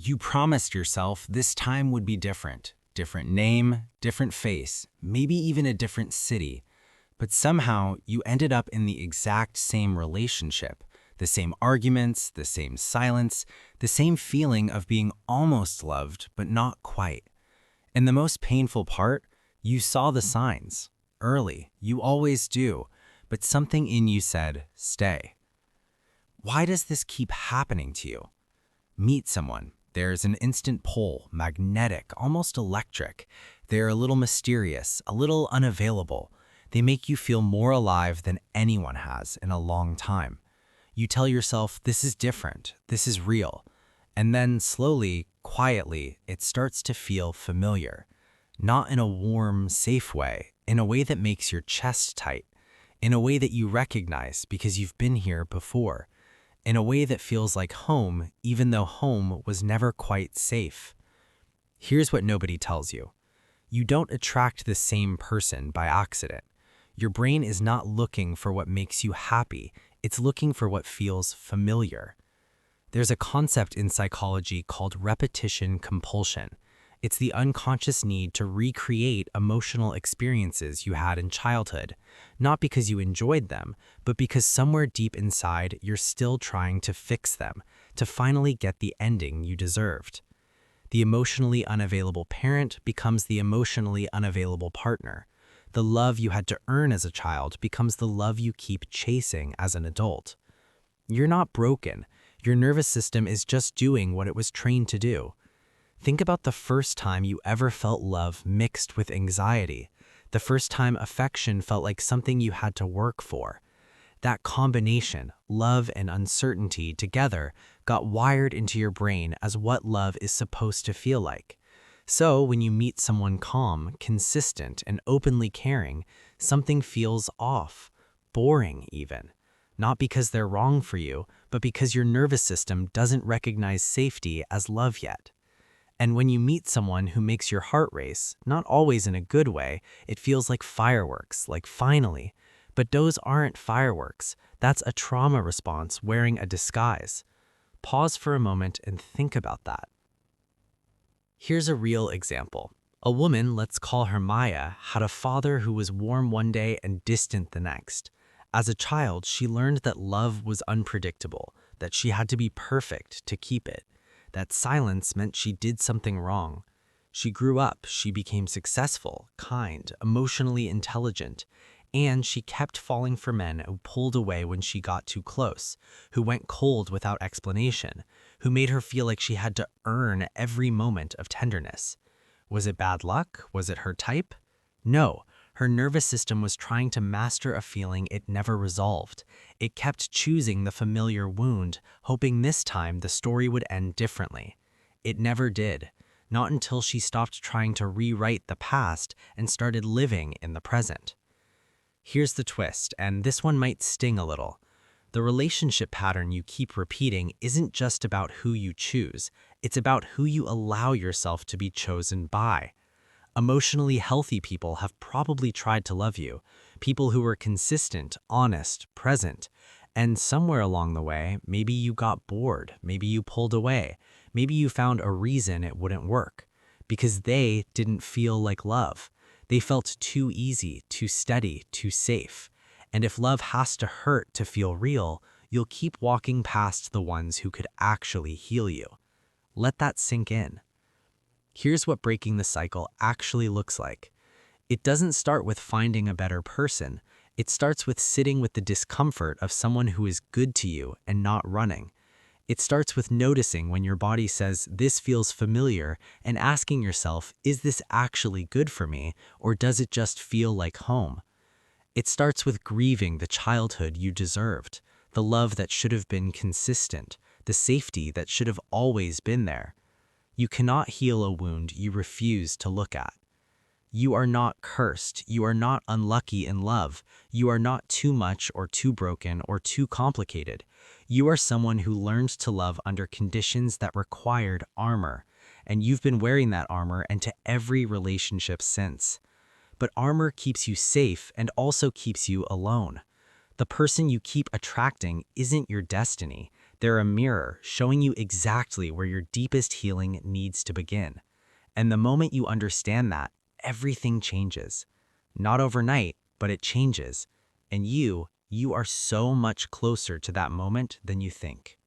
You promised yourself this time would be different. Different name, different face, maybe even a different city. But somehow you ended up in the exact same relationship. The same arguments, the same silence, the same feeling of being almost loved, but not quite. And the most painful part, you saw the signs. Early, you always do. But something in you said, stay. Why does this keep happening to you? Meet someone. There's an instant pull, magnetic, almost electric. They're a little mysterious, a little unavailable. They make you feel more alive than anyone has in a long time. You tell yourself, this is different, this is real. And then slowly, quietly, it starts to feel familiar. Not in a warm, safe way, in a way that makes your chest tight, in a way that you recognize because you've been here before, in a way that feels like home, even though home was never quite safe. Here's what nobody tells you. You don't attract the same person by accident. Your brain is not looking for what makes you happy, it's looking for what feels familiar. There's a concept in psychology called repetition compulsion. It's the unconscious need to recreate emotional experiences you had in childhood, not because you enjoyed them, but because somewhere deep inside you're still trying to fix them, to finally get the ending you deserved. The emotionally unavailable parent becomes the emotionally unavailable partner. The love you had to earn as a child becomes the love you keep chasing as an adult. You're not broken. Your nervous system is just doing what it was trained to do. Think about the first time you ever felt love mixed with anxiety, the first time affection felt like something you had to work for. That combination, love and uncertainty together, got wired into your brain as what love is supposed to feel like. So when you meet someone calm, consistent, and openly caring, something feels off, boring even. Not because they're wrong for you, but because your nervous system doesn't recognize safety as love yet. And when you meet someone who makes your heart race, not always in a good way, it feels like fireworks, like finally. But those aren't fireworks. That's a trauma response wearing a disguise. Pause for a moment and think about that. Here's a real example. A woman, let's call her Maya, had a father who was warm one day and distant the next. As a child, she learned that love was unpredictable, that she had to be perfect to keep it. That silence meant she did something wrong. She grew up, she became successful, kind, emotionally intelligent, and she kept falling for men who pulled away when she got too close, who went cold without explanation, who made her feel like she had to earn every moment of tenderness. Was it bad luck? Was it her type? No. Her nervous system was trying to master a feeling it never resolved. It kept choosing the familiar wound, hoping this time the story would end differently. It never did. Not until she stopped trying to rewrite the past and started living in the present. Here's the twist, and this one might sting a little. The relationship pattern you keep repeating isn't just about who you choose, it's about who you allow yourself to be chosen by. Emotionally healthy people have probably tried to love you, people who were consistent, honest, present, and somewhere along the way, maybe you got bored, maybe you pulled away, maybe you found a reason it wouldn't work, because they didn't feel like love. They felt too easy, too steady, too safe. And if love has to hurt to feel real, you'll keep walking past the ones who could actually heal you. Let that sink in. Here's what breaking the cycle actually looks like. It doesn't start with finding a better person. It starts with sitting with the discomfort of someone who is good to you and not running. It starts with noticing when your body says, this feels familiar, and asking yourself, is this actually good for me, or does it just feel like home? It starts with grieving the childhood you deserved, the love that should have been consistent, the safety that should have always been there. You cannot heal a wound you refuse to look at. You are not cursed. You are not unlucky in love. You are not too much or too broken or too complicated. You are someone who learned to love under conditions that required armor, and you've been wearing that armor into every relationship since. But armor keeps you safe and also keeps you alone. The person you keep attracting isn't your destiny. They're a mirror showing you exactly where your deepest healing needs to begin. And the moment you understand that, everything changes. Not overnight, but it changes. And you are so much closer to that moment than you think.